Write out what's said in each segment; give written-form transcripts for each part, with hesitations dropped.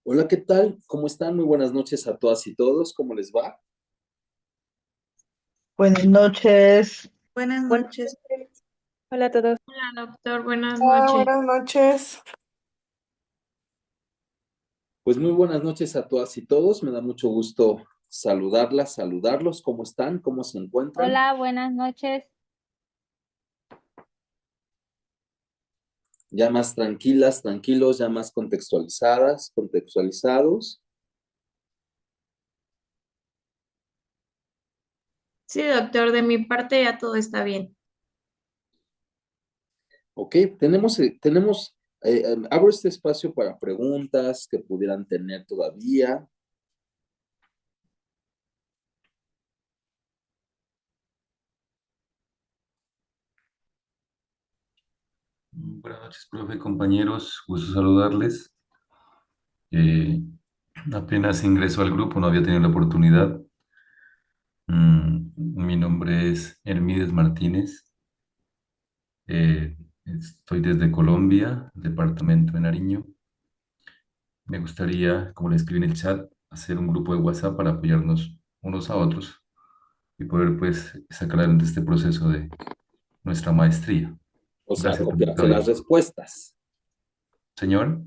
Hola, ¿qué tal? ¿Cómo están? Muy buenas noches a todas y todos. ¿Cómo les va? Buenas noches. Buenas Buenas noches. noches. Hola a todos. Hola, doctor. Buenas Hola, noches. buenas noches. Pues muy buenas noches a todas y todos. Me da mucho gusto saludarlas, saludarlos. ¿Cómo están? ¿Cómo se encuentran? Hola, buenas noches. Ya más tranquilas, tranquilos, ya más contextualizadas, contextualizados. Sí, doctor, de mi parte ya todo está bien. Ok, abro este espacio para preguntas que pudieran tener todavía. Buenas noches, profe, compañeros, gusto saludarles. Eh, Apenas ingresó al grupo, no había tenido la oportunidad. Mi nombre es Hermídez Martínez. Estoy desde Colombia, departamento de Nariño. Me gustaría, como le escribí en el chat, hacer un grupo de WhatsApp para apoyarnos unos a otros y poder, pues, sacar adelante este proceso de nuestra maestría. O sea, Gracias, copiarse doctor. las respuestas. Señor.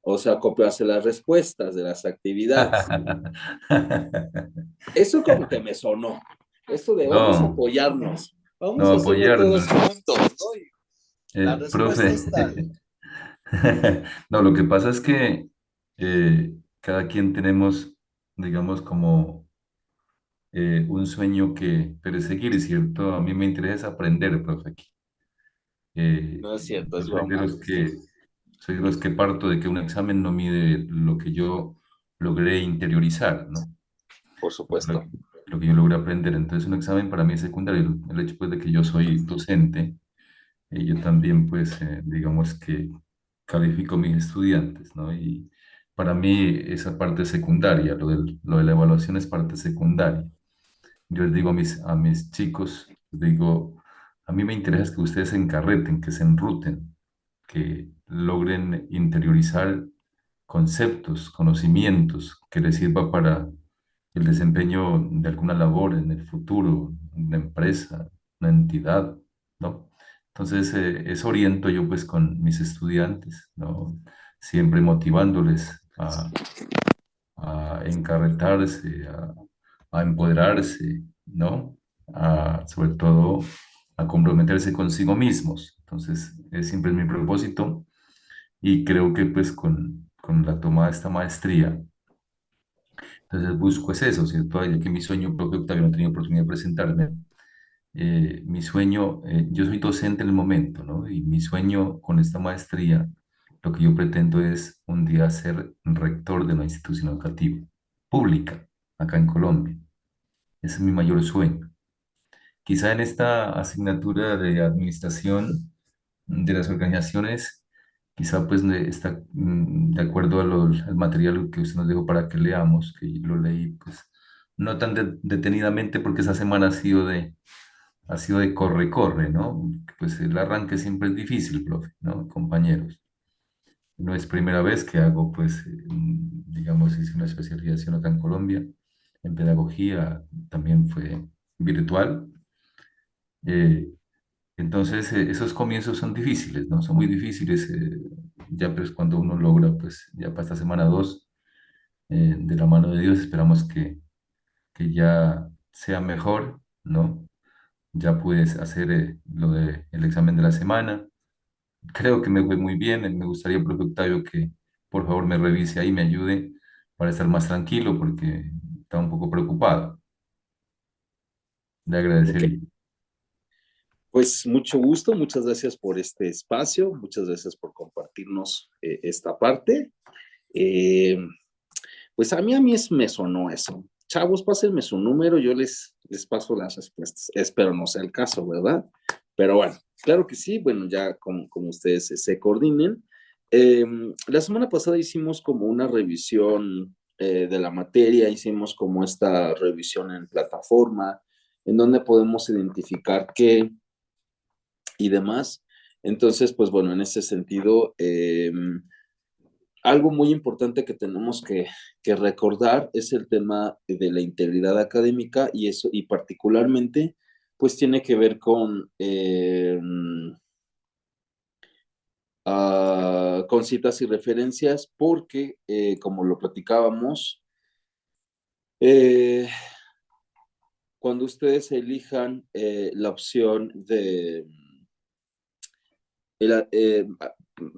O sea, copiarse las respuestas de las actividades. Eso como que me sonó. Eso de vamos a No, apoyarnos, vamos no a hacerlo todos apoyarnos. juntos, ¿no? Y la respuesta Profe, es tal. no, lo que pasa es que cada quien tenemos, digamos, como un sueño que perseguir, ¿cierto? A mí me interesa aprender, profe, aquí. No es cierto, Yo es broma. soy de los que parto de que un examen no mide lo que yo logré interiorizar, ¿no? Por Lo, supuesto. lo que yo logré aprender. Entonces, un examen para mí es secundario. El hecho, pues, de que yo soy docente. Yo también, pues, digamos que califico a mis estudiantes, ¿no? Y para mí esa parte es secundaria, lo de la evaluación es parte secundaria. Yo les digo a mis chicos, les digo, a mí me interesa es que ustedes se encarreten, que se enruten, que logren interiorizar conceptos, conocimientos que les sirva para el desempeño de alguna labor en el futuro, una empresa, una entidad, ¿no? Entonces, eso oriento yo pues con mis estudiantes, ¿no? Siempre motivándoles a encarretarse, a empoderarse, ¿no? Sobre todo a comprometerse consigo mismos. Entonces, siempre es mi propósito y creo que pues con la toma de esta maestría, entonces busco es eso, ¿cierto? Ya que mi sueño, creo que Octavio no he tenido oportunidad de presentarme, mi sueño, yo soy docente en el momento, ¿no? Y mi sueño con esta maestría, lo que yo pretendo es un día ser rector de una institución educativa pública acá en Colombia. Ese es mi mayor sueño. Quizá en esta asignatura de administración de las organizaciones, quizá pues está de acuerdo al material que usted nos dejó para que leamos, que lo leí pues no tan detenidamente porque esa semana ha sido de corre, corre, ¿no? Pues el arranque siempre es difícil, profe, ¿no? Compañeros. No es primera vez que hago, pues, digamos, hice una especialización acá en Colombia en pedagogía, también fue virtual. Eh, entonces, esos comienzos son difíciles, ¿no? Son muy difíciles. Ya, pues, cuando uno logra, pues, ya para esta semana 2, de la mano de Dios, esperamos que ya sea mejor, ¿no? Ya puedes hacer lo del examen de la semana. Creo que me fue muy bien. Me gustaría, profe Octavio, que por favor me revise ahí, me ayude para estar más tranquilo porque estaba un poco preocupado. Le Ok. agradecería. Pues mucho gusto, muchas gracias por este espacio, muchas gracias por compartirnos esta parte. Eh, pues a mí me sonó eso. Chavos, pásenme su número, yo les paso las respuestas. Espero no sea el caso, ¿verdad? Pero bueno, claro que sí, bueno, ya como ustedes se coordinen. Eh, la semana pasada hicimos como una revisión de la materia, hicimos como esta revisión en plataforma, en donde podemos identificar qué y demás. Entonces, pues bueno, en ese sentido, algo muy importante que tenemos que recordar es el tema de la integridad académica y eso, y particularmente, pues tiene que ver con citas y referencias, porque, como lo platicábamos, eh, cuando ustedes elijan la opción de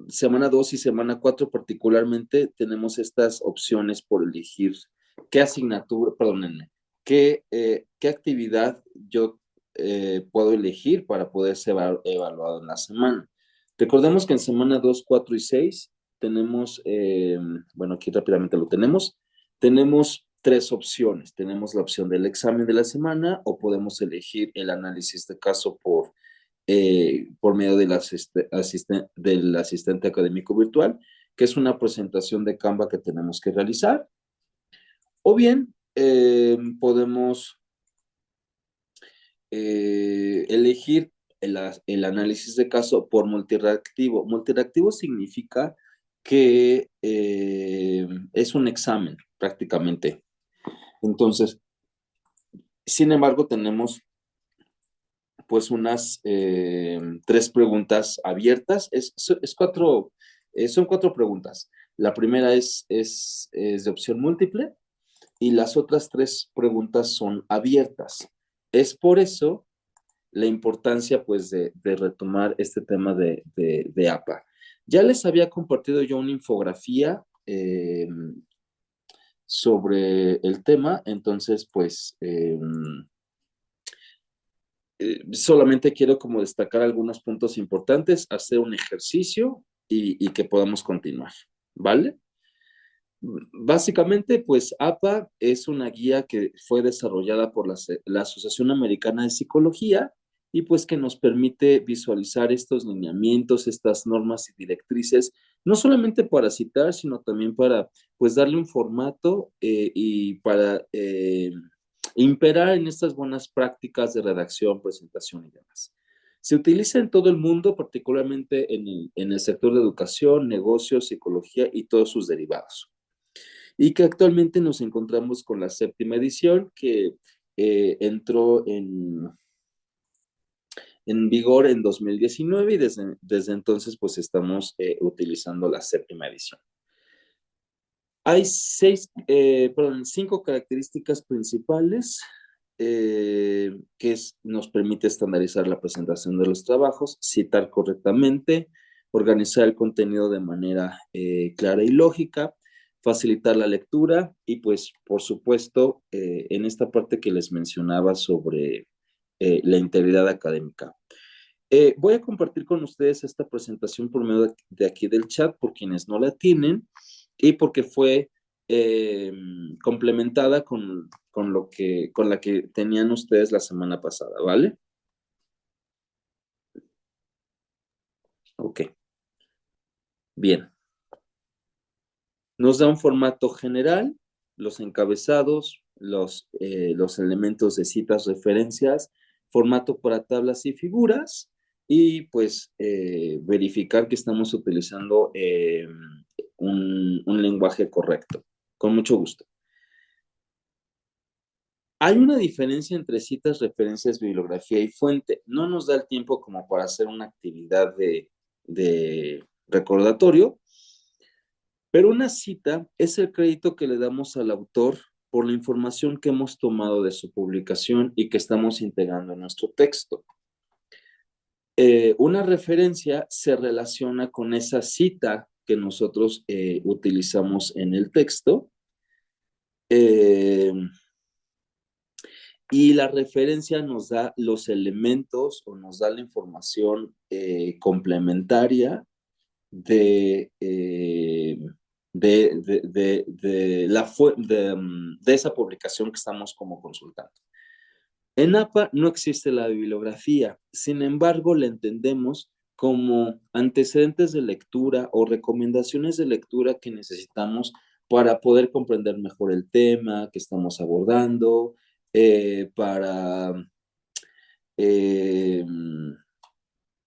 semana 2 y semana 4 particularmente, tenemos estas opciones por elegir qué asignatura, perdónenme, qué actividad yo puedo elegir para poder ser evaluado en la semana. Recordemos que en semana 2, 4 y 6 tenemos, bueno, aquí rápidamente lo tenemos tres opciones. Tenemos la opción del examen de la semana o podemos elegir el análisis de caso por medio del asistente académico virtual, que es una presentación de Canva que tenemos que realizar. O bien, podemos elegir el análisis de caso por multireactivo. Multireactivo significa que es un examen prácticamente. Entonces, sin embargo, tenemos pues unas tres preguntas abiertas. Son cuatro preguntas. La primera es de opción múltiple y las otras tres preguntas son abiertas. Es por eso la importancia pues de retomar este tema de APA. Ya les había compartido yo una infografía sobre el tema, entonces pues solamente quiero como destacar algunos puntos importantes, hacer un ejercicio y que podamos continuar, ¿vale? Básicamente, pues APA es una guía que fue desarrollada por la Asociación Americana de Psicología y pues que nos permite visualizar estos lineamientos, estas normas y directrices, no solamente para citar, sino también para pues darle un formato y para imperar en estas buenas prácticas de redacción, presentación y demás. Se utiliza en todo el mundo, particularmente en el sector de educación, negocios, psicología y todos sus derivados. Y que actualmente nos encontramos con la séptima edición que entró en vigor en 2019 y desde entonces pues estamos utilizando la séptima edición. Hay cinco características principales nos permite estandarizar la presentación de los trabajos, citar correctamente, organizar el contenido de manera clara y lógica, facilitar la lectura y pues por supuesto en esta parte que les mencionaba sobre la integridad académica. Voy a compartir con ustedes esta presentación por medio de aquí del chat por quienes no la tienen y porque fue complementada con la que tenían ustedes la semana pasada, ¿vale? Ok. Bien. Nos da un formato general, los encabezados, los elementos de citas, referencias, formato para tablas y figuras, y pues verificar que estamos utilizando un lenguaje correcto. Con mucho gusto. Hay una diferencia entre citas, referencias, bibliografía y fuente. No nos da el tiempo como para hacer una actividad de recordatorio, pero una cita es el crédito que le damos al autor por la información que hemos tomado de su publicación y que estamos integrando en nuestro texto. Una referencia se relaciona con esa cita que nosotros utilizamos en el texto. Y la referencia nos da los elementos o nos da la información complementaria de esa publicación que estamos como consultando. En APA no existe la bibliografía, sin embargo, la entendemos como antecedentes de lectura o recomendaciones de lectura que necesitamos para poder comprender mejor el tema que estamos abordando, para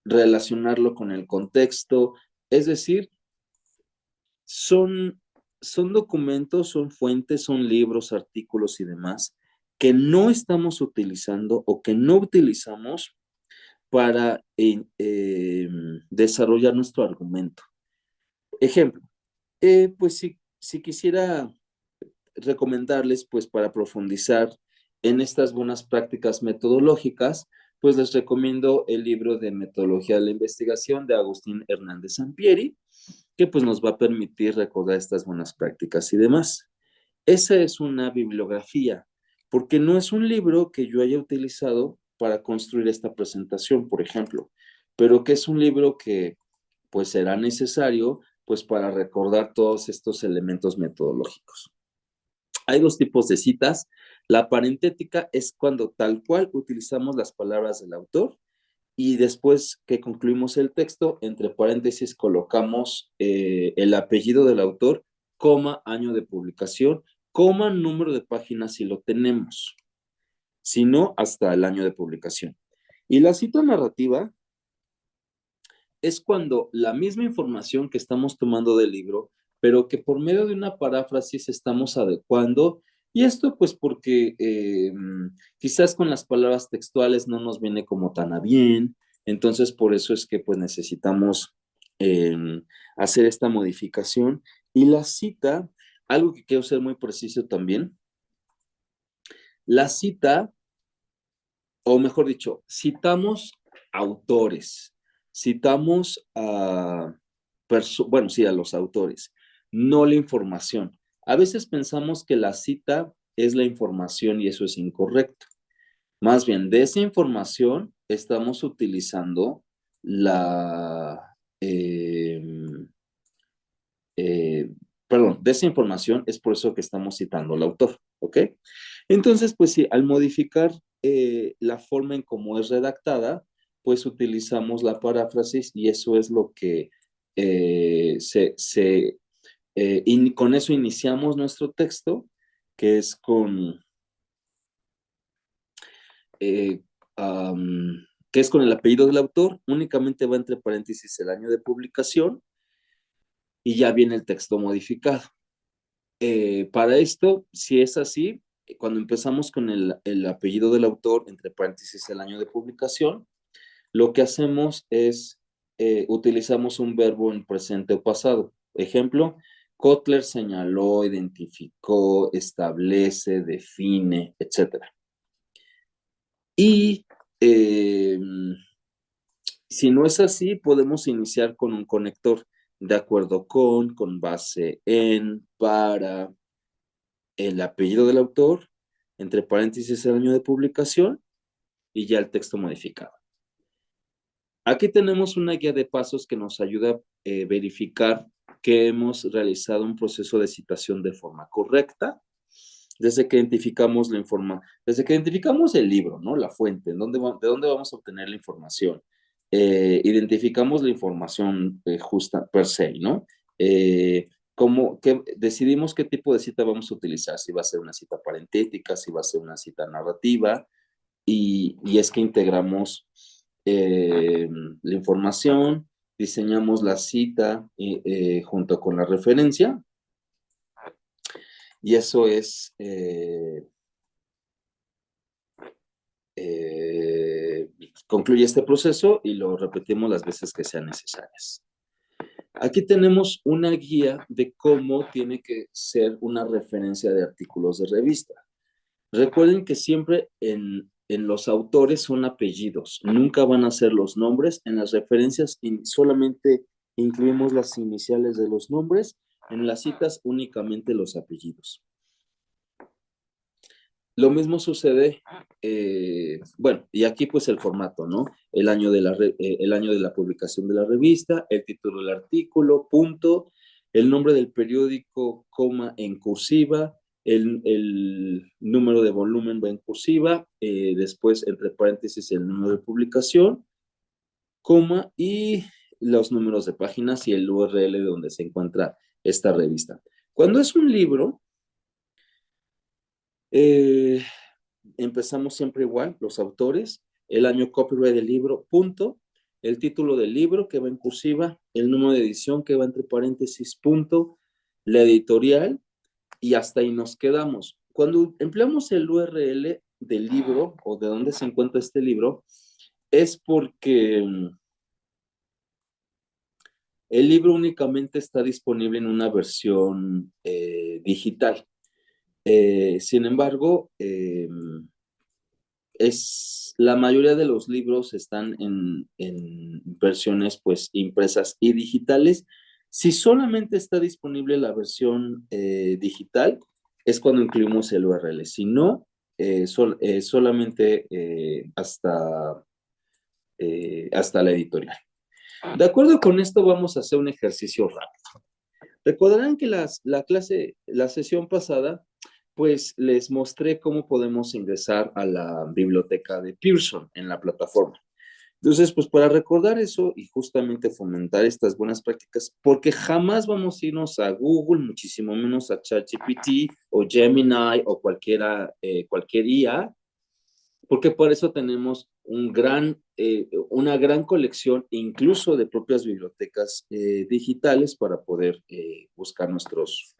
relacionarlo con el contexto. Es decir, son documentos, son fuentes, son libros, artículos y demás que no estamos utilizando o que no utilizamos para desarrollar nuestro argumento. Ejemplo, pues si quisiera recomendarles, pues para profundizar en estas buenas prácticas metodológicas, pues les recomiendo el libro de Metodología de la Investigación de Agustín Hernández Sampieri, que pues nos va a permitir recordar estas buenas prácticas y demás. Esa es una bibliografía, porque no es un libro que yo haya utilizado para construir esta presentación, por ejemplo, pero que es un libro que pues será necesario pues para recordar todos estos elementos metodológicos. Hay dos tipos de citas. La parentética es cuando tal cual utilizamos las palabras del autor y después que concluimos el texto, entre paréntesis colocamos el apellido del autor, coma, año de publicación, coma, número de páginas si lo tenemos. Si no, hasta el año de publicación. Y la cita narrativa es cuando la misma información que estamos tomando del libro, pero que por medio de una paráfrasis estamos adecuando, y esto pues porque quizás con las palabras textuales no nos viene como tan a bien, entonces por eso es que pues necesitamos hacer esta modificación. Y la cita, algo que quiero ser muy preciso también, la cita, o mejor dicho, citamos autores, citamos a los autores, no la información. A veces pensamos que la cita es la información y eso es incorrecto. Más bien, de esa información estamos utilizando de esa información es por eso que estamos citando al autor, ¿ok? Entonces, pues sí, al modificar la forma en cómo es redactada, pues utilizamos la paráfrasis y eso es lo que con eso iniciamos nuestro texto, que es que es con el apellido del autor, únicamente va entre paréntesis el año de publicación y ya viene el texto modificado. Para esto, si es así, cuando empezamos con el apellido del autor, entre paréntesis el año de publicación, lo que hacemos es utilizamos un verbo en presente o pasado. Ejemplo, Kotler señaló, identificó, establece, define, etc. Y si no es así, podemos iniciar con un conector de acuerdo con base en, para, el apellido del autor, entre paréntesis el año de publicación y ya el texto modificado. Aquí tenemos una guía de pasos que nos ayuda a verificar que hemos realizado un proceso de citación de forma correcta, desde que identificamos el libro, ¿no? La fuente, de dónde vamos a obtener la información. Identificamos la información justa per se, ¿no? Decidimos qué tipo de cita vamos a utilizar, si va a ser una cita parentética, si va a ser una cita narrativa, y es que integramos la información, diseñamos la cita junto con la referencia, y eso es concluye este proceso y lo repetimos las veces que sean necesarias. Aquí tenemos una guía de cómo tiene que ser una referencia de artículos de revista. Recuerden que siempre en los autores son apellidos, nunca van a ser los nombres. En las referencias solamente incluimos las iniciales de los nombres, en las citas únicamente los apellidos. Lo mismo sucede, y aquí pues el formato, ¿no? El año de la publicación de la revista, el título del artículo, punto, el nombre del periódico, coma, en cursiva, el número de volumen va en cursiva, después entre paréntesis el número de publicación, coma, y los números de páginas y el URL de donde se encuentra esta revista. Cuando es un libro, empezamos siempre igual, los autores, el año copyright del libro, punto, el título del libro que va en cursiva, el número de edición que va entre paréntesis, punto, la editorial y hasta ahí nos quedamos. Cuando empleamos el URL del libro o de dónde se encuentra este libro, es porque el libro únicamente está disponible en una versión digital. Sin embargo, la mayoría de los libros están en versiones pues impresas y digitales. Si solamente está disponible la versión digital, es cuando incluimos el URL. Si no, solamente hasta la editorial. De acuerdo con esto, vamos a hacer un ejercicio rápido. Recordarán que la sesión pasada, pues les mostré cómo podemos ingresar a la biblioteca de Pearson en la plataforma. Entonces, pues para recordar eso y justamente fomentar estas buenas prácticas, porque jamás vamos a irnos a Google, muchísimo menos a ChatGPT o Gemini o cualquier IA, porque por eso tenemos una gran colección, incluso de propias bibliotecas digitales para poder buscar nuestros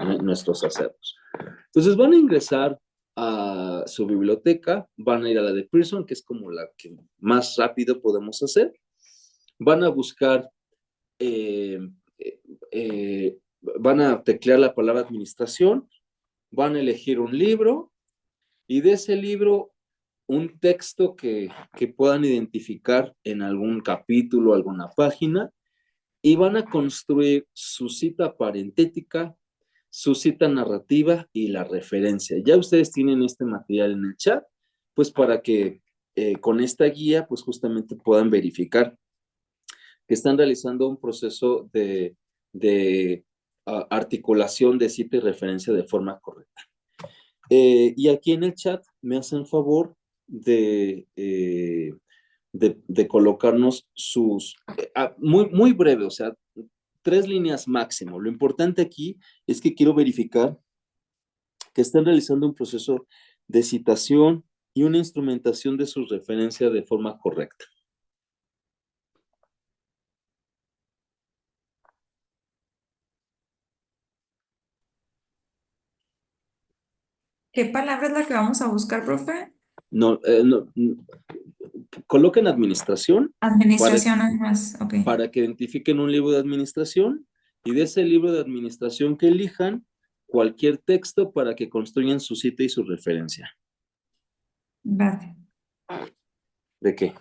acervos. Entonces van a ingresar a su biblioteca, van a ir a la de Pearson, que es como la que más rápido podemos hacer. Van a buscar, van a teclear la palabra administración, van a elegir un libro y de ese libro un texto que puedan identificar en algún capítulo, alguna página, y van a construir su cita parentética, su cita narrativa y la referencia. Ya ustedes tienen este material en el chat, pues para que con esta guía, pues justamente puedan verificar que están realizando un proceso de articulación de cita y referencia de forma correcta. Y aquí en el chat me hacen favor de colocarnos muy breve, o sea, 3 líneas máximo. Lo importante aquí es que quiero verificar que están realizando un proceso de citación y una instrumentación de su referencia de forma correcta. ¿Qué palabra es la que vamos a buscar, profe? No, coloquen administración. Administración, además, ok. Para que identifiquen un libro de administración y de ese libro de administración que elijan cualquier texto para que construyan su cita y su referencia. Gracias. ¿De qué?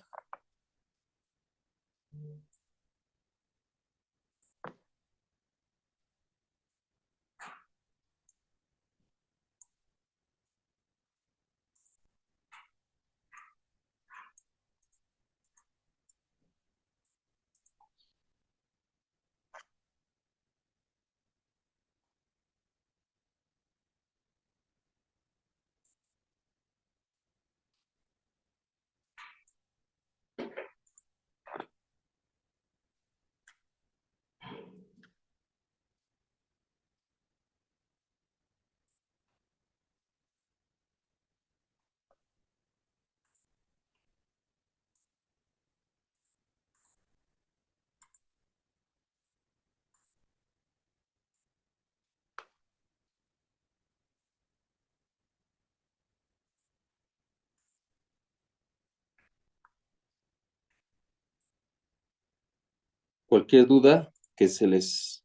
Cualquier duda que se les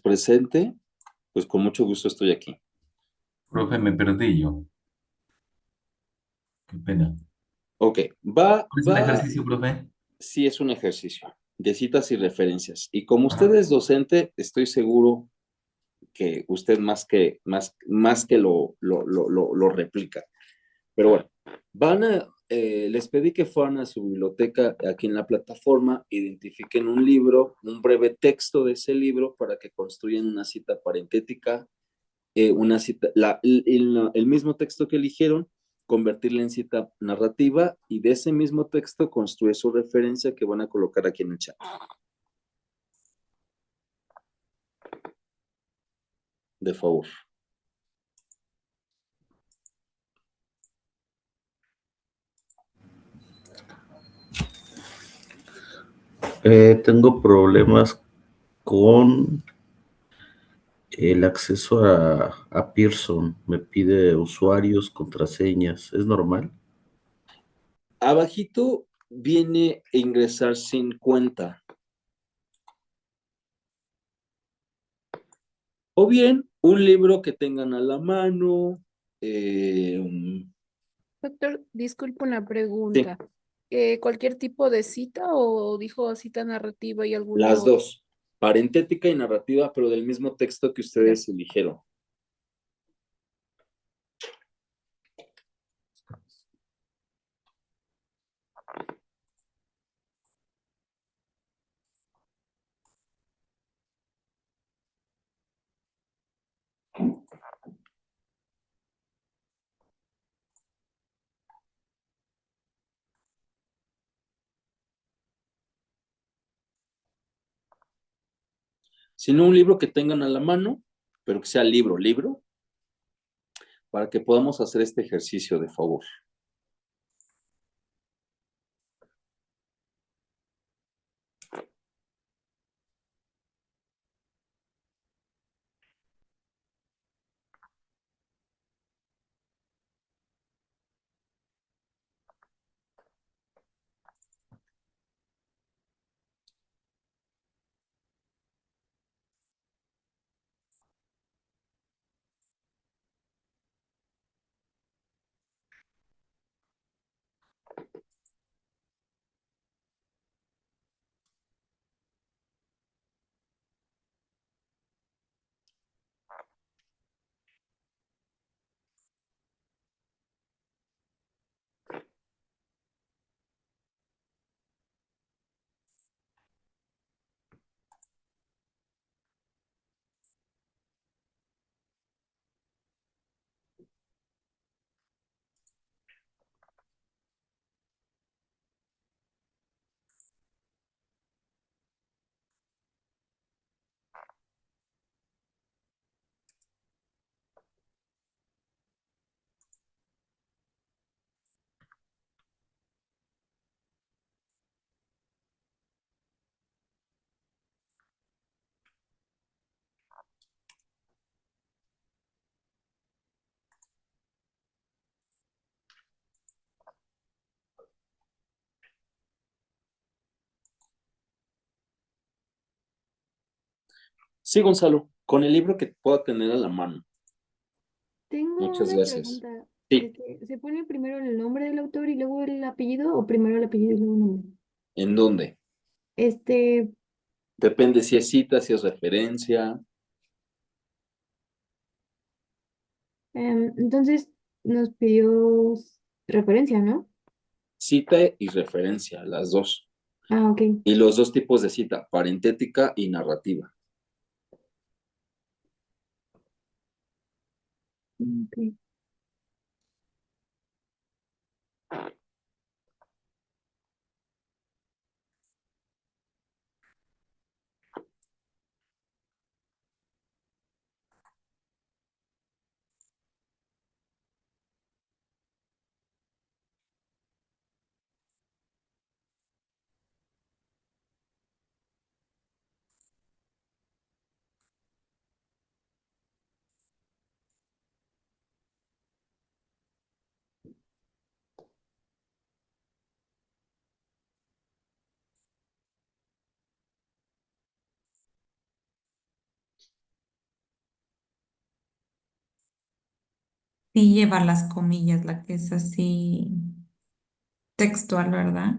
presente, pues con mucho gusto estoy aquí. Profe, me perdí yo. Qué pena. Ok, ¿Es un ejercicio, profe? sí es un ejercicio de citas y referencias. Y como usted es docente, estoy seguro que usted más que lo replica. Pero bueno, les pedí que fueran a su biblioteca aquí en la plataforma, identifiquen un libro, un breve texto de ese libro para que construyan una cita parentética, el mismo texto que eligieron, convertirla en cita narrativa y de ese mismo texto construir su referencia que van a colocar aquí en el chat. De favor. Tengo problemas con El acceso a Pearson me pide usuarios, contraseñas. ¿Es normal? Abajito viene ingresar sin cuenta. O bien un libro que tengan a la mano. Doctor, disculpe una Sí, pregunta. ¿Cualquier tipo de cita o dijo cita narrativa y las alguno? dos. Parentética y narrativa, pero del mismo texto que Ya. ustedes eligieron. Sino un libro que tengan a la mano, pero que sea libro, libro, para que podamos hacer este ejercicio de favor. Sí, Gonzalo, con el libro que pueda tener a la mano. Tengo Muchas una gracias. pregunta. Sí, ¿Se pone primero el nombre del autor y luego el apellido o primero el apellido y luego el nombre? ¿en dónde? Este, Depende si es cita, si es referencia. entonces nos pidió referencia, ¿no? Cita y referencia, las dos. Ah, ok. Y los dos tipos de cita, parentética y narrativa. Ok. Sí lleva las comillas, la que es así textual, ¿verdad?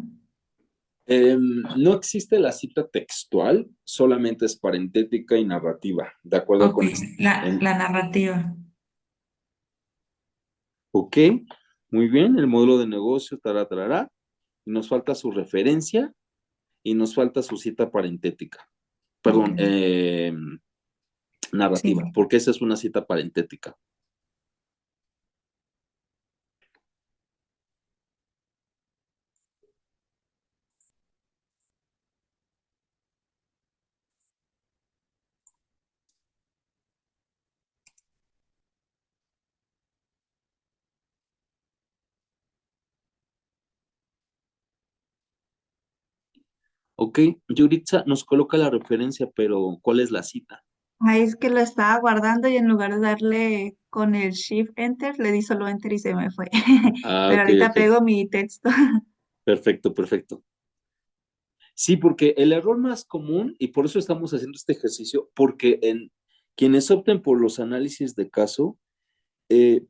No existe la cita textual, solamente es parentética y narrativa, de acuerdo Ok, con la narrativa. Ok, muy bien, el modelo de negocio, tará. Y nos falta su referencia y nos falta su cita parentética. Ok, Perdón, narrativa, sí. porque esa es una cita parentética. Ok, Yuritza nos coloca la referencia, pero ¿cuál es la cita? Ay, es que lo estaba guardando y en lugar de darle con el Shift Enter, le di solo Enter y se me fue. Ah, Pero ok, ahorita ok. pego mi texto. Perfecto, perfecto. Sí, porque el error más común, y por eso estamos haciendo este ejercicio, porque en quienes opten por los análisis de caso,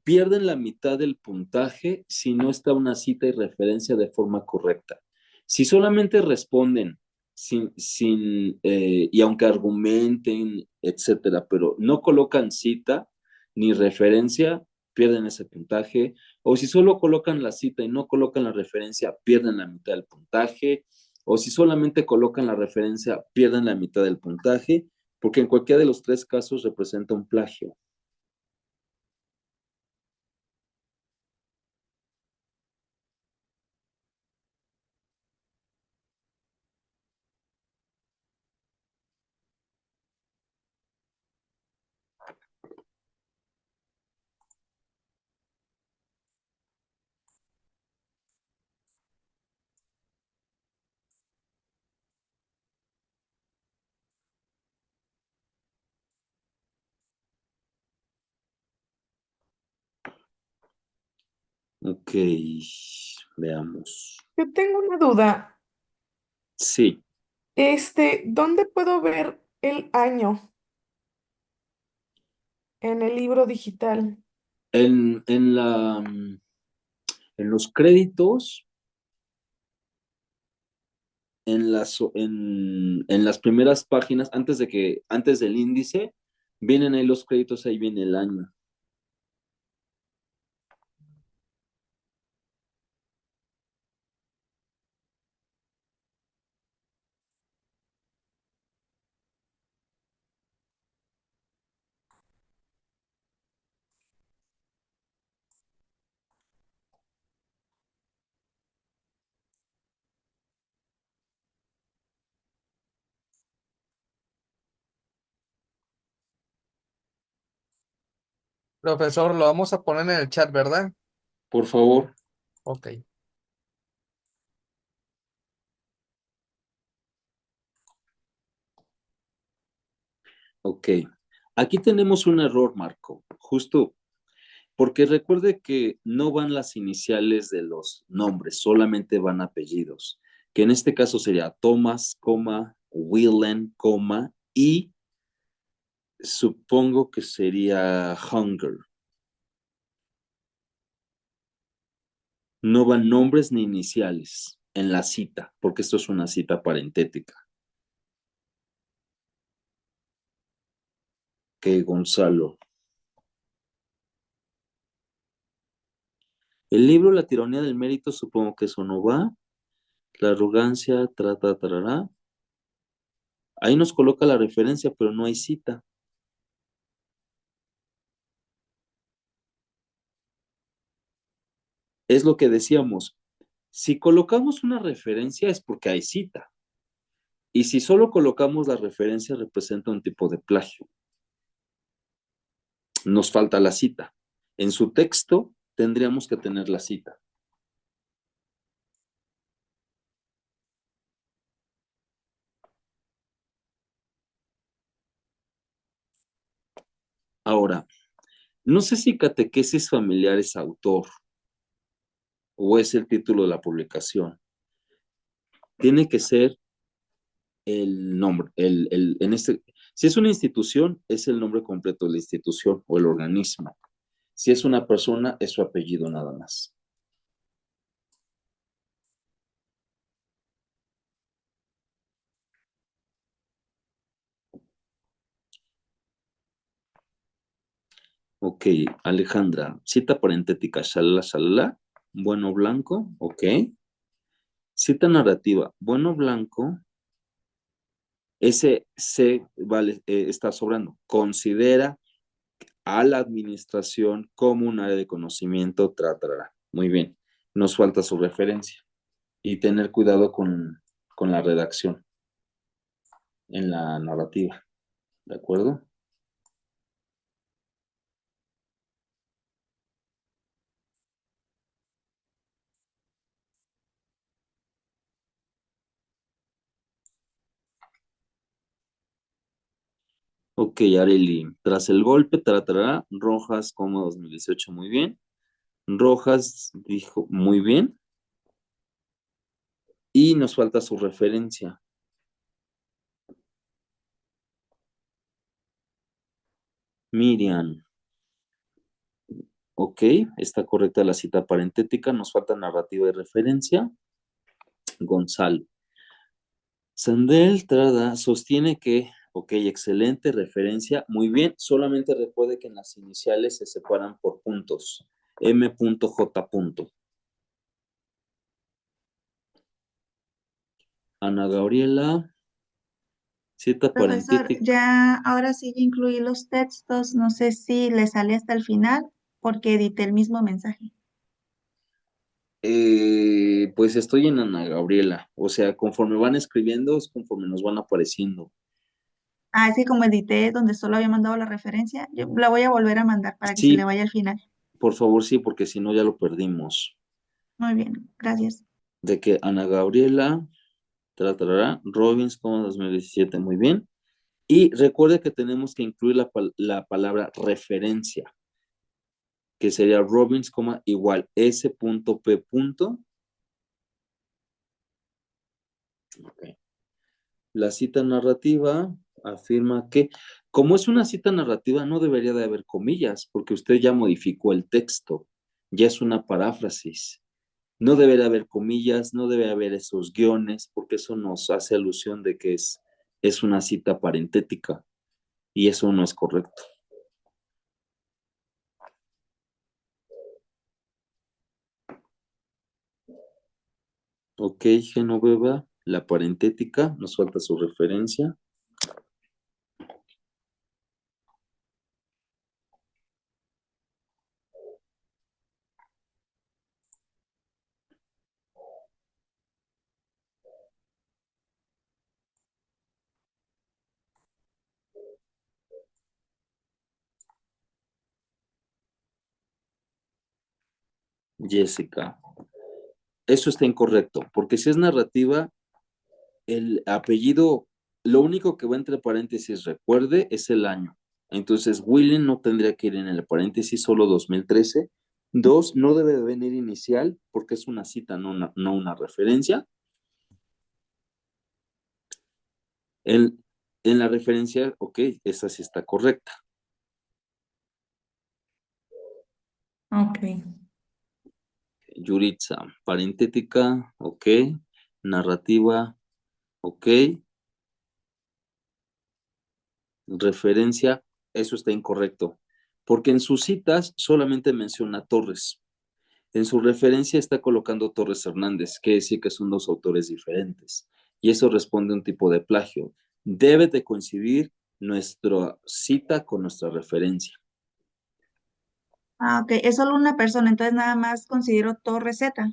pierden la mitad del puntaje si no está una cita y referencia de forma correcta. Si solamente responden y aunque argumenten, etcétera, pero no colocan cita ni referencia, pierden ese puntaje. O si solo colocan la cita y no colocan la referencia, pierden la mitad del puntaje. O si solamente colocan la referencia, pierden la mitad del puntaje, porque en cualquiera de los tres casos representa un plagio. Ok, veamos. Yo tengo una duda. Sí, ¿Dónde puedo ver el año en el libro digital? en los créditos, en las primeras páginas, antes del índice, vienen ahí los créditos, ahí viene el año. Profesor, lo vamos a poner en el chat, ¿verdad? Por favor. Ok. Ok. Aquí tenemos un error, Marco, justo porque recuerde que no van las iniciales de los nombres, solamente van apellidos, que en este caso sería Thomas, coma, Willen, coma, y supongo que sería Hunger. No van nombres ni iniciales en la cita, porque esto es una cita parentética. Que Gonzalo. El libro La tiranía del mérito, supongo que eso no va. La arrogancia, tarará. Ahí nos coloca la referencia, pero no hay cita. Es lo que decíamos. Si colocamos una referencia es porque hay cita. Y si solo colocamos la referencia representa un tipo de plagio. Nos falta la cita. En su texto tendríamos que tener la cita. Ahora, no sé si catequesis familiar es autor o es el título de la publicación. Tiene que ser el nombre, si es una institución, es el nombre completo de la institución o el organismo. Si es una persona, es su apellido nada más. Ok, Alejandra, cita parentética, shalala, shalala, bueno blanco, ok. Cita narrativa, bueno blanco, ese C vale, está sobrando. Considera a la administración como un área de conocimiento, tratará. Muy bien, nos falta su referencia y tener cuidado con la redacción en la narrativa, ¿de acuerdo? Ok, Areli, tras el golpe, tratará, Rojas, como 2018, muy bien. Rojas dijo muy bien. Y nos falta su referencia. Miriam. Ok, está correcta la cita parentética. Nos falta narrativa y referencia. Gonzalo. Sandel Trada sostiene que, ok, excelente referencia. Muy bien, solamente recuerde que en las iniciales se separan por puntos. M.J. Ana Gabriela, cita Profesor, parentética. ya ahora sí ya incluí los textos, no sé si le sale hasta el final porque edité el mismo mensaje. Pues estoy en Ana Gabriela. O sea, conforme van escribiendo, es conforme nos van apareciendo. Ah, es que como edité donde solo había mandado la referencia, yo la voy a volver a mandar para que se le Sí, vaya al final. por favor, sí, porque si no ya lo perdimos. Muy bien, gracias. De que Ana Gabriela, tratará, Robbins, como 2017, muy bien. Y recuerde que tenemos que incluir la palabra referencia, que sería Robbins, igual S.P. Ok. La cita narrativa afirma que, como es una cita narrativa, no debería de haber comillas, porque usted ya modificó el texto, ya es una paráfrasis. No debería haber comillas, no debe haber esos guiones, porque eso nos hace alusión de que es una cita parentética, y eso no es correcto. Ok, Genoveva, la parentética, nos falta su referencia. Jessica. Eso está incorrecto, porque si es narrativa, el apellido, lo único que va entre paréntesis, recuerde, es el año. Entonces, William no tendría que ir en el paréntesis, solo 2013. Dos, no debe de venir inicial, porque es una cita, no una referencia. En la referencia, ok, esa sí está correcta. Ok. Yuritza, parentética, ok. Narrativa, ok. Referencia, eso está incorrecto, porque en sus citas solamente menciona Torres. En su referencia está colocando Torres Hernández, que decir que son dos autores diferentes, y eso responde a un tipo de plagio. Debe de coincidir nuestra cita con nuestra referencia. Ah, ok, es solo una persona, entonces nada más considero Torres Z.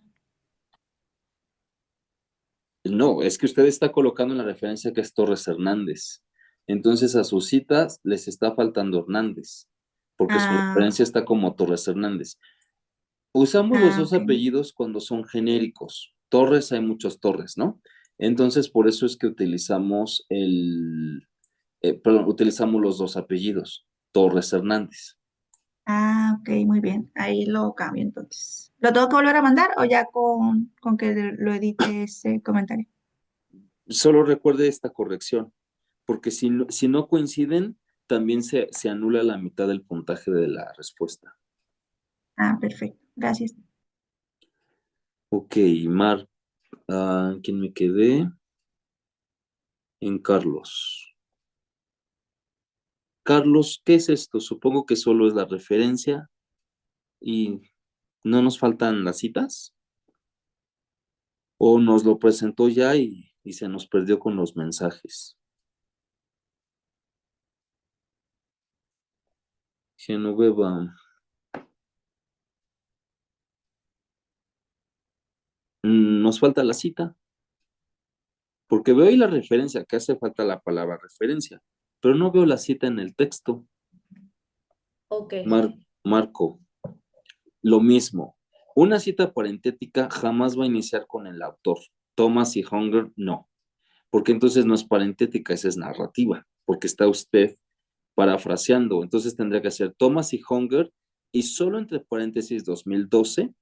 No, es que usted está colocando en la referencia que es Torres Hernández. Entonces a sus citas les está faltando Hernández, porque su Ah, referencia está como Torres Hernández. Usamos los dos ok. apellidos cuando son genéricos. Torres, hay muchos Torres, ¿no? Entonces, por eso es que utilizamos utilizamos los dos apellidos, Torres Hernández. Ah, ok, muy bien. Ahí lo cambio entonces. ¿Lo tengo que volver a mandar o ya con que lo edite ese comentario? Solo recuerde esta corrección, porque si no coinciden, también se anula la mitad del puntaje de la respuesta. Ah, perfecto. Gracias. Ok, Mar, ¿quién me quedé? En Carlos. Carlos, ¿qué es esto? Supongo que solo es la referencia y no nos faltan las citas. O nos lo presentó ya y se nos perdió con los mensajes. Genoveva. Nos falta la cita, porque veo ahí la referencia, que hace falta la palabra referencia, pero no veo la cita en el texto. Ok. Marco, lo mismo. Una cita parentética jamás va a iniciar con el autor. Thomas y Hunger, no, porque entonces no es parentética, esa es narrativa, porque está usted parafraseando. Entonces tendría que ser Thomas y Hunger y solo entre paréntesis 2012.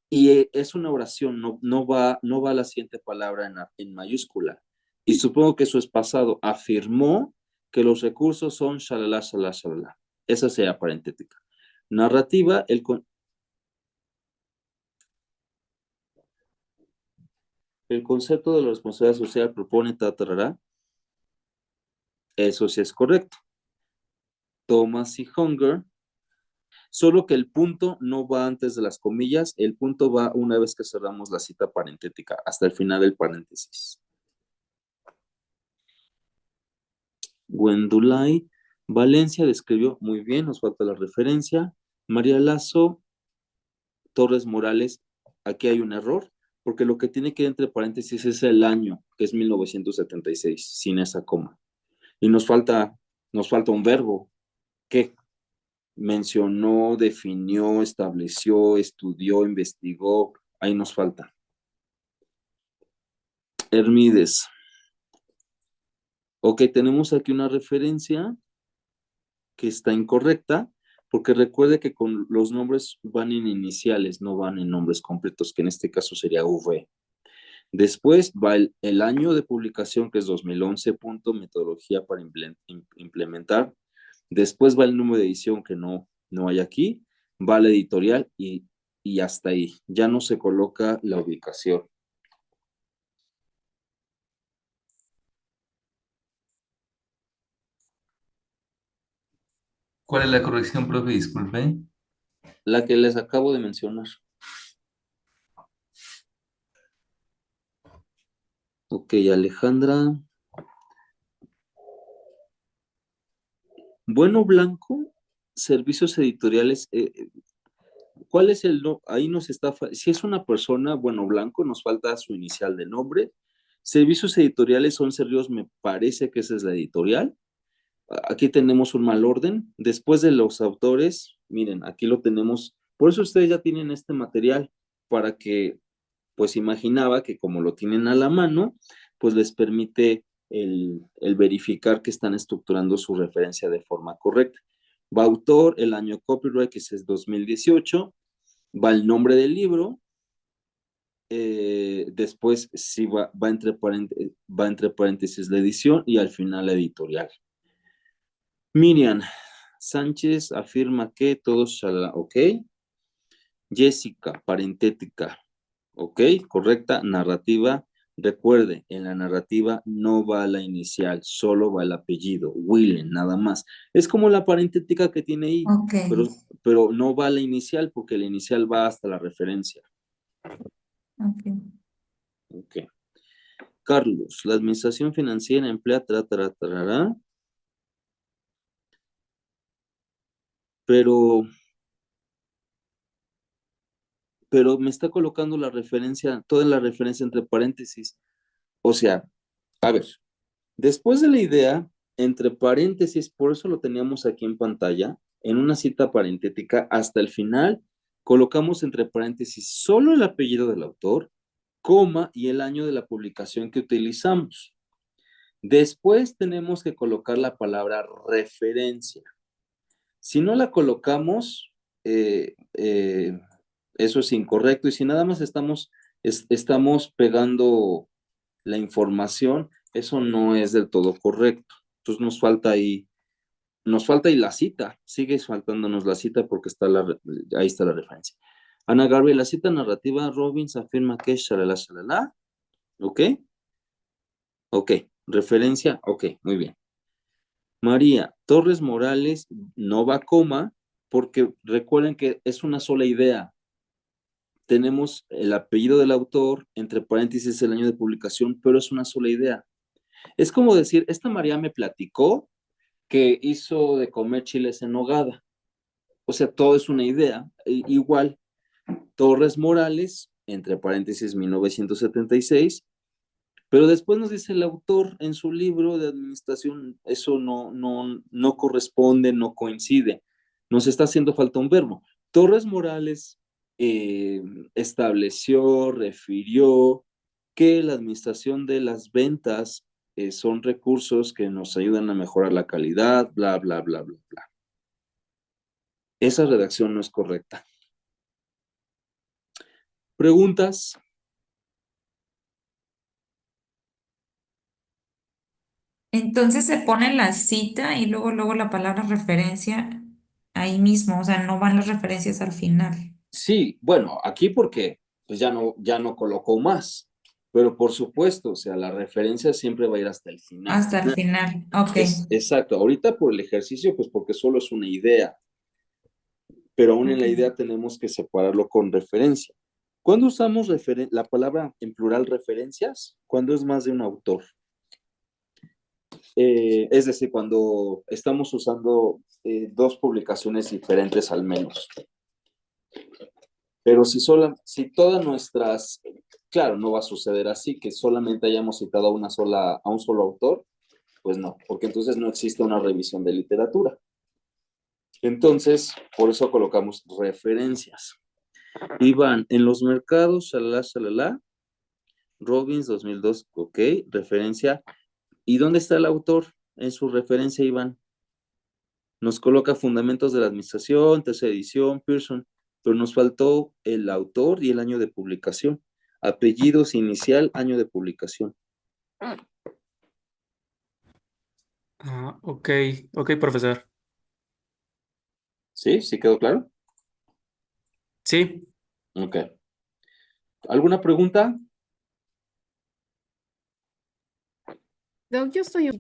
Y es una oración, no va la siguiente palabra en mayúscula. Y supongo que eso es pasado. Afirmó que los recursos son shalala, shalala, shalala. Esa sería parentética. Narrativa, el concepto de la responsabilidad social propone tatarara. Eso sí es correcto. Thomas y Hunger, solo que el punto no va antes de las comillas, el punto va una vez que cerramos la cita parentética, hasta el final del paréntesis. Gwendolyn Valencia describió muy bien, nos falta la referencia. María Lazo Torres Morales, aquí hay un error, porque lo que tiene que ir entre paréntesis es el año, que es 1976, sin esa coma. Y nos falta un verbo, que mencionó, definió, estableció, estudió, investigó, ahí nos falta. Hermídez. Ok, tenemos aquí una referencia que está incorrecta, porque recuerde que con los nombres van en iniciales, no van en nombres completos, que en este caso sería V. Después va el año de publicación, que es 2011, punto, metodología para implementar. Después va el número de edición, que no hay aquí. Va la editorial y hasta ahí. Ya no se coloca la ubicación. ¿Cuál es la corrección, profe? Disculpe. La que les acabo de mencionar. Ok, Alejandra. Bueno Blanco, servicios editoriales. ¿Cuál es el no? Ahí nos está. Si es una persona, Bueno Blanco, nos falta su inicial de nombre. Servicios editoriales son servicios, me parece que esa es la editorial. Aquí tenemos un mal orden. Después de los autores, miren, aquí lo tenemos. Por eso ustedes ya tienen este material para que, pues imaginaba que como lo tienen a la mano, pues les permite el verificar que están estructurando su referencia de forma correcta. Va autor, el año copyright, que es 2018, va el nombre del libro, después sí va entre paréntesis la edición y al final la editorial. Miriam Sánchez afirma que todos, ok. Jessica, parentética, ok, correcta. Narrativa, recuerde, en la narrativa no va la inicial, solo va el apellido, Willen, nada más. Es como la parentética que tiene ahí, Ok. pero no va la inicial porque la inicial va hasta la referencia. Ok. Ok. Carlos, la administración financiera emplea pero me está colocando la referencia, toda la referencia entre paréntesis. O sea, a ver, después de la idea, entre paréntesis, por eso lo teníamos aquí en pantalla, en una cita parentética, hasta el final, colocamos entre paréntesis solo el apellido del autor, coma y el año de la publicación que utilizamos. Después tenemos que colocar la palabra referencia. Si no la colocamos, eso es incorrecto. Y si nada más estamos pegando la información, eso no es del todo correcto. Entonces nos falta ahí la cita. Sigue faltándonos la cita porque ahí está la referencia. Ana Gabriel, la cita narrativa, Robbins afirma que shalala, shalala. ¿Ok? Ok. Referencia, ok, muy bien. María Torres Morales no va a coma porque recuerden que es una sola idea. Tenemos el apellido del autor, entre paréntesis el año de publicación, pero es una sola idea. Es como decir, esta María me platicó que hizo de comer chiles en nogada. O sea, todo es una idea. Igual, Torres Morales, entre paréntesis 1976, pero después nos dice el autor en su libro de administración, eso no corresponde, no coincide. Nos está haciendo falta un verbo. Torres Morales estableció, refirió que la administración de las ventas son recursos que nos ayudan a mejorar la calidad, bla, bla, bla, bla, bla. Esa redacción no es correcta. ¿Preguntas? Entonces se pone la cita y luego la palabra referencia ahí mismo, o sea, no van las referencias al final. Sí, bueno, aquí porque pues ya no colocó más, pero por supuesto, o sea, la referencia siempre va a ir hasta el final. Hasta el final, ok. Exacto, ahorita por el ejercicio, pues porque solo es una idea, pero aún en la Ok. idea tenemos que separarlo con referencia. ¿Cuándo usamos la palabra en plural referencias? Cuando es más de un autor. Es decir, cuando estamos usando dos publicaciones diferentes al menos. Pero si todas nuestras, claro, no va a suceder así, que solamente hayamos citado a un solo autor, pues no, porque entonces no existe una revisión de literatura. Entonces, por eso colocamos referencias. Iván, en los mercados, shalala, shalala, Robbins 2002, ok, referencia. ¿Y dónde está el autor en su referencia, Iván? Nos coloca Fundamentos de la Administración, tercera edición, Pearson, pero nos faltó el autor y el año de publicación. Apellidos, inicial, año de publicación. Ok, ok, profesor. ¿Sí? ¿Sí quedó claro? Sí, Ok. ¿Alguna pregunta? Doc, yo estoy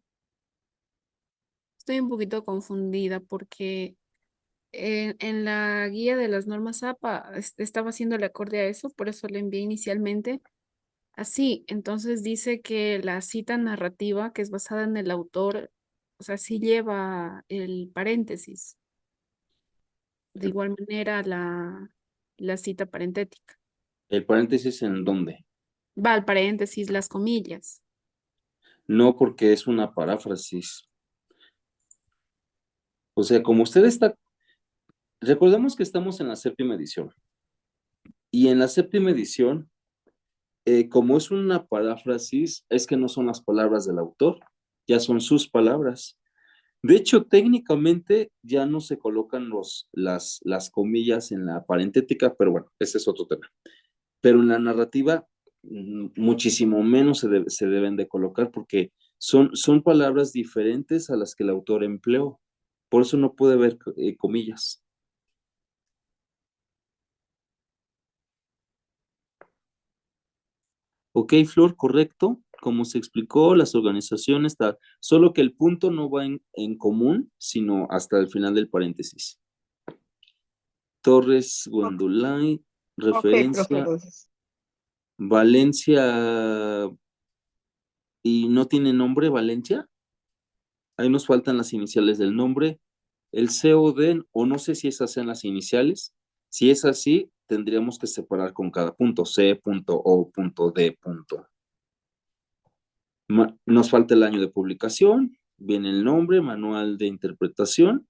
un poquito confundida porque en la guía de las normas APA estaba haciendo el acorde a eso, por eso le envié inicialmente. Así, entonces dice que la cita narrativa que es basada en el autor, o sea, sí lleva el paréntesis. De igual manera la cita parentética. ¿El paréntesis en dónde? Va al paréntesis, las comillas. No, porque es una paráfrasis. O sea, como usted está... Recordemos que estamos en la séptima edición. Y en la séptima edición, como es una paráfrasis, es que no son las palabras del autor, ya son sus palabras. De hecho, técnicamente ya no se colocan las comillas en la parentética, pero bueno, ese es otro tema. Pero en la narrativa, muchísimo menos se deben de colocar porque son palabras diferentes a las que el autor empleó. Por eso no puede haber comillas. Ok, Flor, correcto. Como se explicó, las organizaciones, solo que el punto no va en común, sino hasta el final del paréntesis. Torres Guandulay, referencia, entonces. Valencia, y no tiene nombre Valencia. Ahí nos faltan las iniciales del nombre. El COD, o no sé si esas sean las iniciales. Si es así, tendríamos que separar con cada punto, C.O.D. Nos falta el año de publicación, viene el nombre, manual de interpretación,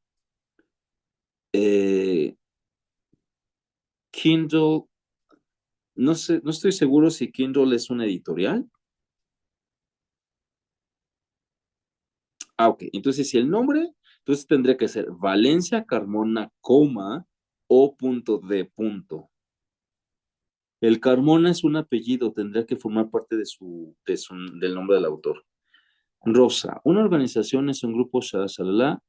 Kindle, no sé, no estoy seguro si Kindle es una editorial. Ah, ok, entonces si el nombre, entonces tendría que ser Valencia Carmona, O.D. El Carmona es un apellido, tendría que formar parte del nombre del autor. Rosa, una organización es un grupo, shalala,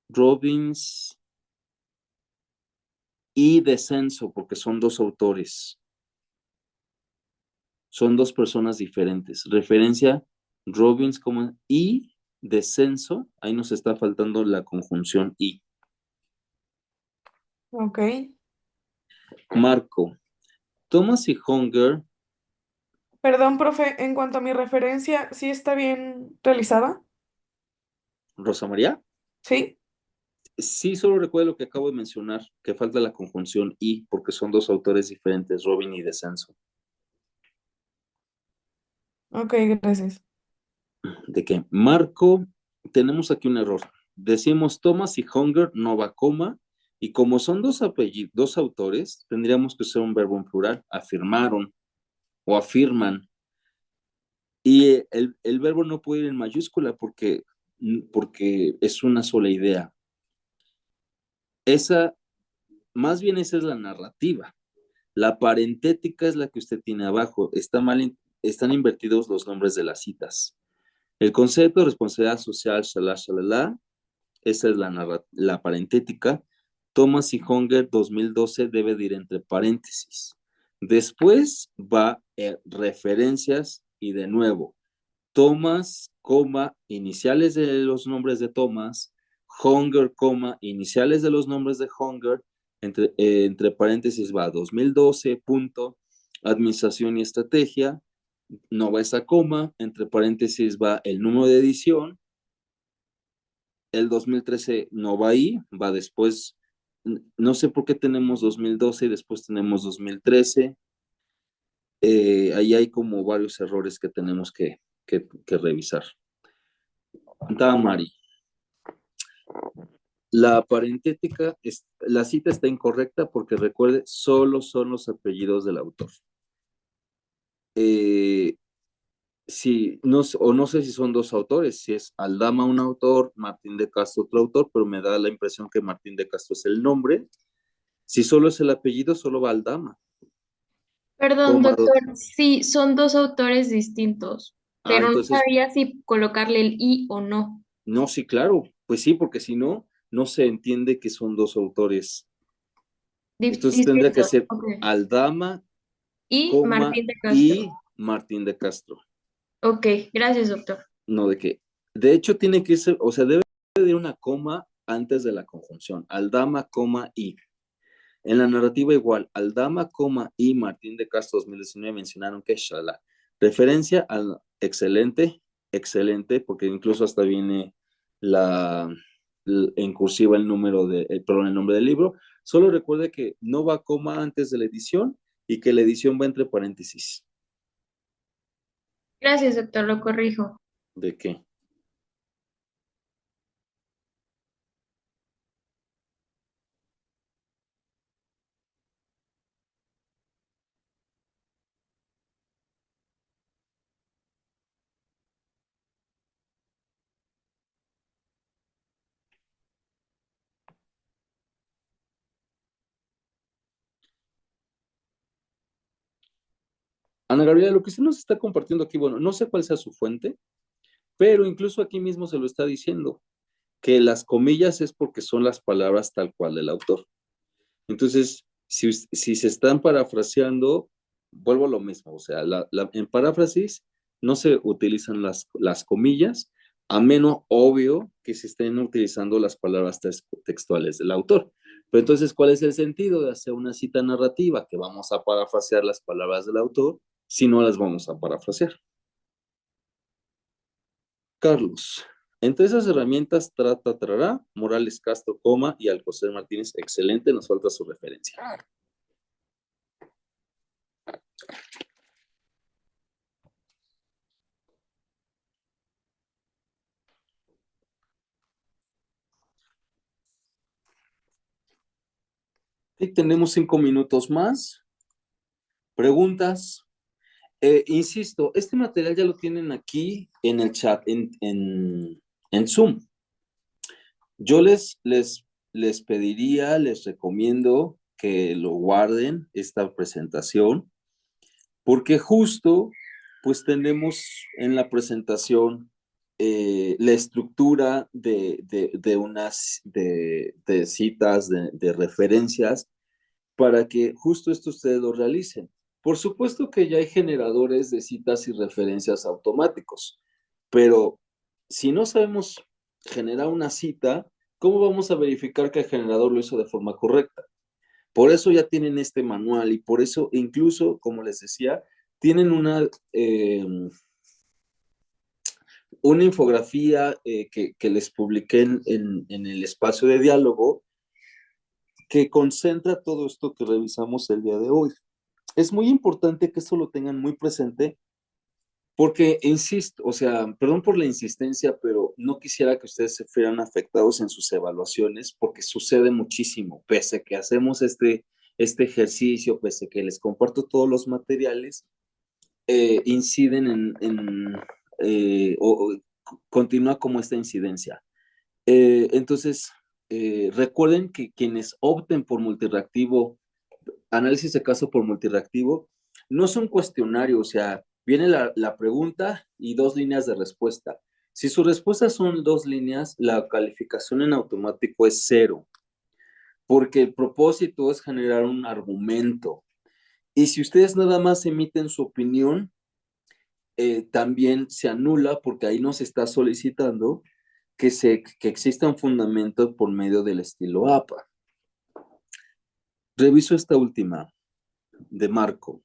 Robbins y Descenso, porque son dos autores. Son dos personas diferentes. Referencia, Robbins y Descenso, ahí nos está faltando la conjunción y. Ok. Marco, Thomas y Hunger, Perdón, profe, en cuanto a mi referencia, ¿sí está bien realizada? Rosa María. ¿Sí? Sí, solo recuerdo lo que acabo de mencionar, que falta la conjunción y, porque son dos autores diferentes, Robin y Descenso. Ok, gracias. ¿De qué? Marco, tenemos aquí un error. Decimos Thomas y Hunger, no va coma, y como son dos apellidos, dos autores, tendríamos que usar un verbo en plural, afirmaron o afirman. Y el verbo no puede ir en mayúscula porque es una sola idea. Más bien esa es la narrativa. La parentética es la que usted tiene abajo. Están invertidos los nombres de las citas. El concepto de responsabilidad social, shalala, esa es la parentética. Thomas y Hunger 2012 debe de ir entre paréntesis. Después va referencias y de nuevo, Thomas, coma, iniciales de los nombres de Thomas, Hunger, coma, iniciales de los nombres de Hunger, entre paréntesis va 2012, punto, administración y estrategia, no va esa coma, entre paréntesis va el número de edición, el 2013 no va ahí, va después, no sé por qué tenemos 2012 y después tenemos 2013, ahí hay como varios errores que tenemos que revisar. Damari. La parentética, la cita está incorrecta porque recuerde, solo son los apellidos del autor. No sé si son dos autores, si es Aldama un autor, Martín de Castro otro autor, pero me da la impresión que Martín de Castro es el nombre. Si solo es el apellido, solo va Aldama. Perdón, Coma, doctor, sí, son dos autores distintos, pero no entonces, sabía si colocarle el i o no. no, sí, claro, pues sí, porque si no, no se entiende que son dos autores. Entonces tendría que Distintos, ser ok. Aldama, Y coma, Martín de Castro. y Martín de Castro. Ok, gracias, doctor. No, de que, de hecho tiene que ser, o sea, debe de una coma antes de la conjunción. Aldama, coma, y. En la narrativa igual, Aldama, coma, y Martín de Castro 2019 mencionaron que Shala. Referencia al excelente, excelente, porque incluso hasta viene en cursiva el nombre del libro. Solo recuerde que no va coma antes de la edición y que la edición va entre paréntesis. Gracias, doctor, lo corrijo. ¿De qué? Ana Gabriela, lo que usted nos está compartiendo aquí, bueno, no sé cuál sea su fuente, pero incluso aquí mismo se lo está diciendo, que las comillas es porque son las palabras tal cual del autor. Entonces, si se están parafraseando, vuelvo a lo mismo, o sea, en paráfrasis no se utilizan las comillas, a menos obvio que se estén utilizando las palabras textuales del autor. Pero entonces, ¿cuál es el sentido de hacer una cita narrativa? Que vamos a parafrasear las palabras del autor si no las vamos a parafrasear. Carlos, entre esas herramientas, trará, Morales Castro, coma, y Alcocer Martínez, excelente, nos falta su referencia. Y tenemos 5 minutos más. Preguntas. Insisto, este material ya lo tienen aquí en el chat, en Zoom. Yo les pediría, les recomiendo que lo guarden, esta presentación, porque justo, pues tenemos en la presentación la estructura de citas, de referencias, para que justo esto ustedes lo realicen. Por supuesto que ya hay generadores de citas y referencias automáticos, pero si no sabemos generar una cita, ¿cómo vamos a verificar que el generador lo hizo de forma correcta? Por eso ya tienen este manual y por eso incluso, como les decía, tienen una infografía que les publiqué en el espacio de diálogo que concentra todo esto que revisamos el día de hoy. Es muy importante que esto lo tengan muy presente porque, insisto, o sea, perdón por la insistencia, pero no quisiera que ustedes se fueran afectados en sus evaluaciones porque sucede muchísimo, pese a que hacemos este ejercicio, pese a que les comparto todos los materiales, inciden o continúa como esta incidencia. Entonces, recuerden que quienes opten por multirreactivo, análisis de caso por multirreactivo, no son cuestionarios, o sea, viene la pregunta y 2 líneas de respuesta. Si su respuesta son 2 líneas, la calificación en automático es 0, porque el propósito es generar un argumento. Y si ustedes nada más emiten su opinión, también se anula porque ahí nos está solicitando que exista un fundamento por medio del estilo APA. Reviso esta última de Marco.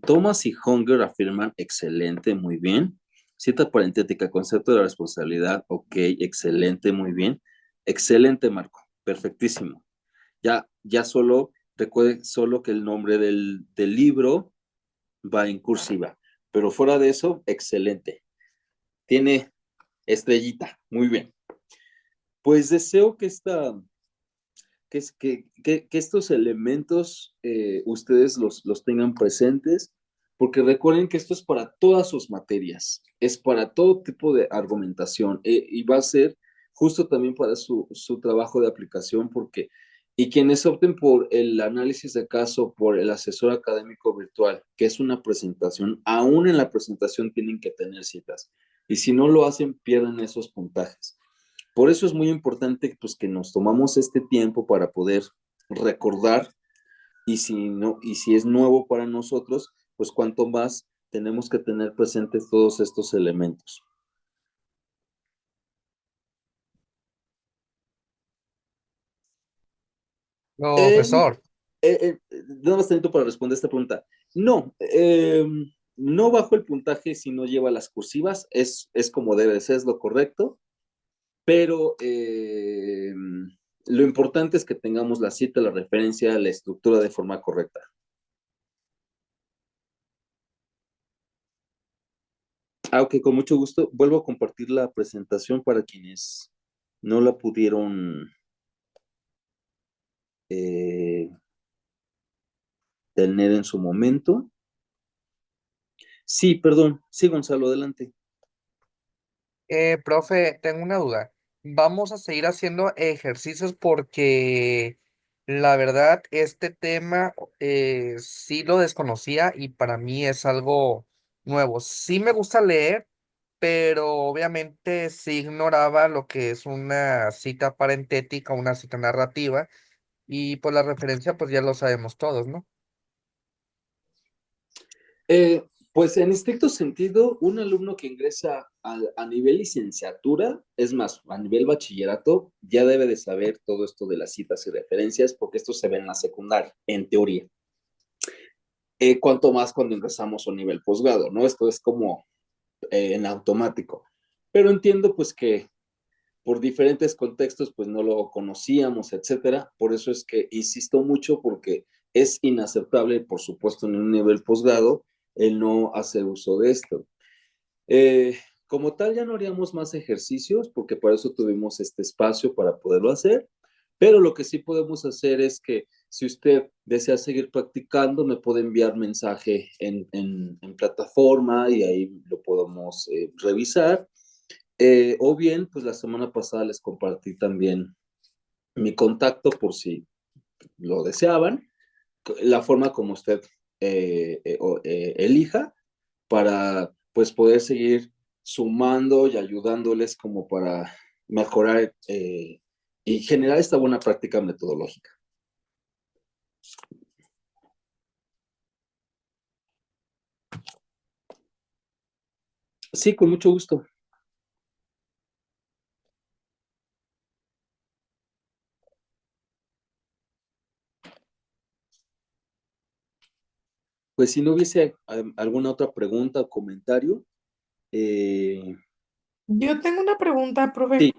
Thomas y Hunger afirman excelente, muy bien. Cita parentética, concepto de la responsabilidad, ok, excelente, muy bien. Excelente, Marco, perfectísimo. Ya solo, recuerde solo que el nombre del libro va en cursiva, pero fuera de eso, excelente. Tiene estrellita, muy bien. Pues deseo que estos elementos ustedes los tengan presentes, porque recuerden que esto es para todas sus materias, es para todo tipo de argumentación, y va a ser justo también para su trabajo de aplicación, y quienes opten por el análisis de caso, por el asesor académico virtual, que es una presentación, aún en la presentación tienen que tener citas, y si no lo hacen, pierden esos puntajes. Por eso es muy importante pues, que nos tomamos este tiempo para poder recordar, y si es nuevo para nosotros, pues cuanto más tenemos que tener presentes todos estos elementos. Profesor, Nada más teniendo para responder esta pregunta. No, no bajo el puntaje si no lleva las cursivas, es como debe ser, es lo correcto, pero lo importante es que tengamos la cita, la referencia, la estructura de forma correcta. Ok, con mucho gusto. Vuelvo a compartir la presentación para quienes no la pudieron tener en su momento. Sí, perdón. Sí, Gonzalo, adelante. profe, tengo una duda. Vamos a seguir haciendo ejercicios porque la verdad este tema sí lo desconocía y para mí es algo nuevo. Sí me gusta leer, pero obviamente sí ignoraba lo que es una cita parentética, una cita narrativa y por la referencia pues ya lo sabemos todos, ¿no? Pues en estricto sentido, un alumno que ingresa a nivel licenciatura, es más, a nivel bachillerato, ya debe de saber todo esto de las citas y referencias, porque esto se ve en la secundaria, en teoría. Cuanto más cuando ingresamos a un nivel posgrado, ¿no? Esto es como en automático. Pero entiendo pues que por diferentes contextos pues no lo conocíamos, etcétera. Por eso es que insisto mucho porque es inaceptable, por supuesto, en un nivel posgrado, el no hacer uso de esto. Como tal, ya no haríamos más ejercicios porque para eso tuvimos este espacio para poderlo hacer, pero lo que sí podemos hacer es que si usted desea seguir practicando, me puede enviar mensaje en plataforma y ahí lo podemos revisar. O bien, pues la semana pasada les compartí también mi contacto por si lo deseaban, la forma como usted elija para pues poder seguir sumando y ayudándoles como para mejorar y generar esta buena práctica metodológica. Sí, con mucho gusto. Pues si no hubiese alguna otra pregunta o comentario. Yo tengo una pregunta, profe. Sí,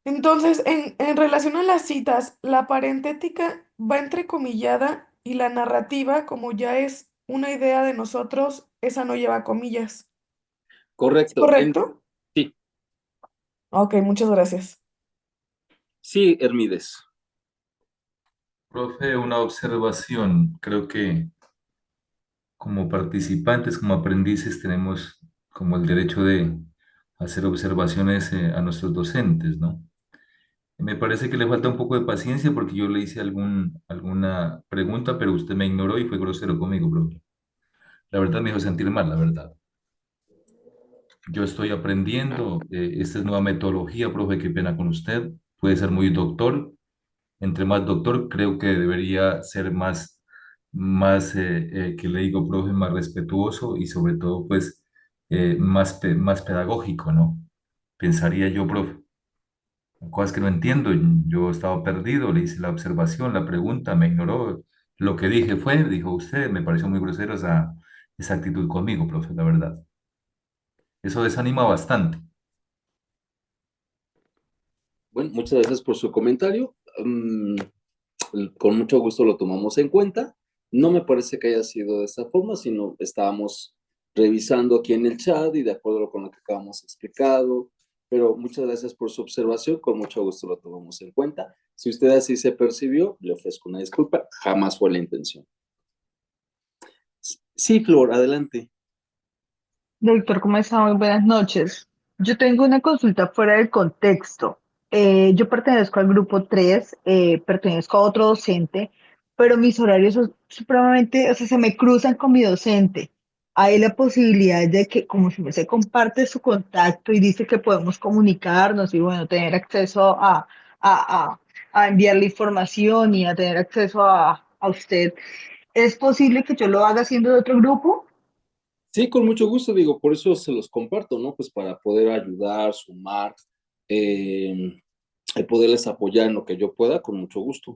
Entonces, en relación a las citas, la parentética va entrecomillada y la narrativa, como ya es una idea de nosotros, esa no lleva comillas. ¿Es correcto. correcto? Sí, Ok, muchas gracias. sí, Hermides. Profe, una observación. Creo que como participantes, como aprendices, tenemos como el derecho de hacer observaciones a nuestros docentes, ¿no? Me parece que le falta un poco de paciencia porque yo le hice alguna pregunta, pero usted me ignoró y fue grosero conmigo, profe. La verdad me hizo sentir mal, la verdad. Yo estoy aprendiendo, esta es nueva metodología, profe, qué pena con usted. Puede ser muy doctor, entre más doctor, creo que debería ser que le digo, profe, más respetuoso y sobre todo, pues, más pedagógico, ¿no? Pensaría yo, profe. Cosas que no entiendo, yo estaba perdido, le hice la observación, la pregunta, me ignoró. Lo que dije fue, dijo usted, me pareció muy grosero esa actitud conmigo, profe, la verdad. Eso desanima bastante. Bueno, muchas gracias por su comentario. Con mucho gusto lo tomamos en cuenta. No me parece que haya sido de esta forma, sino estábamos revisando aquí en el chat y de acuerdo con lo que acabamos explicado. Pero muchas gracias por su observación, con mucho gusto lo tomamos en cuenta. Si usted así se percibió, le ofrezco una disculpa, jamás fue la intención. Sí, Flor, adelante. Doctor, ¿cómo está? Muy buenas noches. Yo tengo una consulta fuera del contexto. Yo pertenezco al grupo 3, pertenezco a otro docente, pero mis horarios son supremamente, o sea, se me cruzan con mi docente. Hay la posibilidad de que, como si me se comparte su contacto y dice que podemos comunicarnos y, bueno, tener acceso a, a enviarle información y a tener acceso a usted, ¿es posible que yo lo haga siendo de otro grupo? Sí, con mucho gusto, digo, por eso se los comparto, ¿no? Pues para poder ayudar, sumar, y poderles apoyar en lo que yo pueda, con mucho gusto.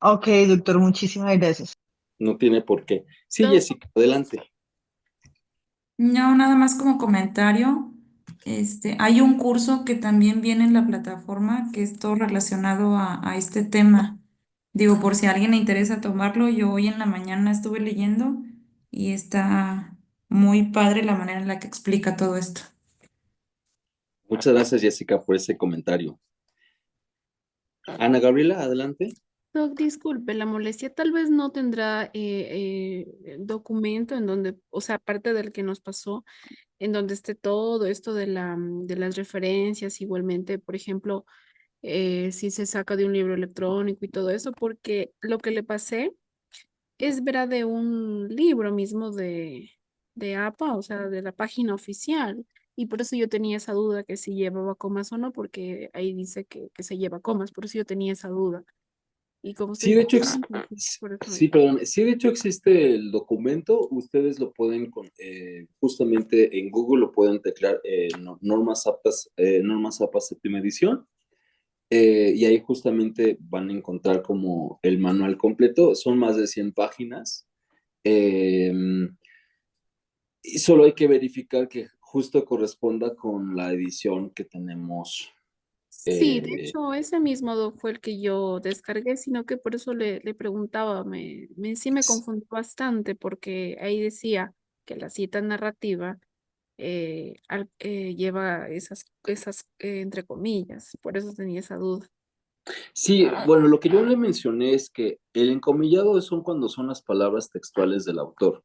Ok, doctor, muchísimas gracias. No tiene por qué. Sí, Doc, Jessica, adelante. No, nada más como comentario. Hay un curso que también viene en la plataforma que es todo relacionado a este tema. Digo, por si a alguien le interesa tomarlo, yo hoy en la mañana estuve leyendo y está muy padre la manera en la que explica todo esto. Muchas gracias, Jessica, por ese comentario. Ana Gabriela, adelante. Doc, disculpe la molestia, tal vez no tendrá el documento en donde, o sea, aparte del que nos pasó, en donde esté todo esto de las referencias, igualmente, por ejemplo, si se saca de un libro electrónico y todo eso, porque lo que le pasé es vera de un libro mismo de APA, o sea, de la página oficial. Y por eso yo tenía esa duda que si llevaba comas o no, porque ahí dice que se lleva comas, por eso yo tenía esa duda. Y como estoy Sí, de hecho, estudiando, por eso sí, perdón. Sí, de hecho existe el documento. Ustedes lo pueden, justamente en Google lo pueden teclear, normas APA séptima edición. Y ahí justamente van a encontrar como el manual completo. Son más de 100 páginas. Eh, y solo hay que verificar que justo corresponda con la edición que tenemos. sí, de hecho, ese mismo doc fue el que yo descargué, sino que por eso le preguntaba, sí me confundió bastante, porque ahí decía que la cita narrativa lleva entre comillas, por eso tenía esa duda. Sí, bueno, lo que yo le mencioné es que el encomillado son cuando son las palabras textuales del autor.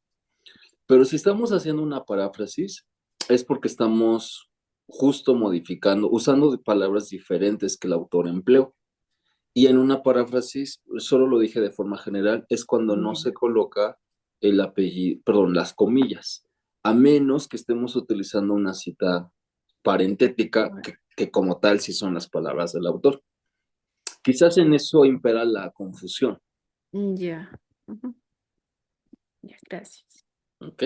Pero si estamos haciendo una paráfrasis, es porque estamos justo modificando, usando de palabras diferentes que el autor empleó. Y en una paráfrasis, solo lo dije de forma general, es cuando no se coloca el apellido, perdón, las comillas, a menos que estemos utilizando una cita parentética, que como tal sí son las palabras del autor. Quizás en eso impera la confusión. Ya. Ujú. Ya, gracias. ¿Ok?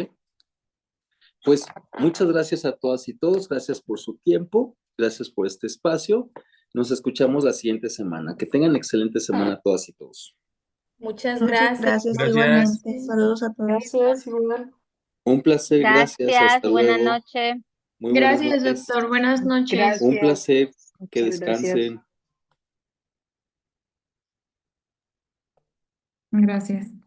Pues muchas gracias a todas y todos, gracias por su tiempo, gracias por este espacio. Nos escuchamos la siguiente semana. Que tengan excelente semana todas y todos. Muchas Muchas gracias. gracias Gracias. igualmente. Saludos a todos. Gracias, igual. Un placer, gracias, Gracias, hasta buena luego. noche. Muy buenas Gracias, noches. doctor. Buenas noches. Un placer, que Muchas gracias. descansen. Gracias.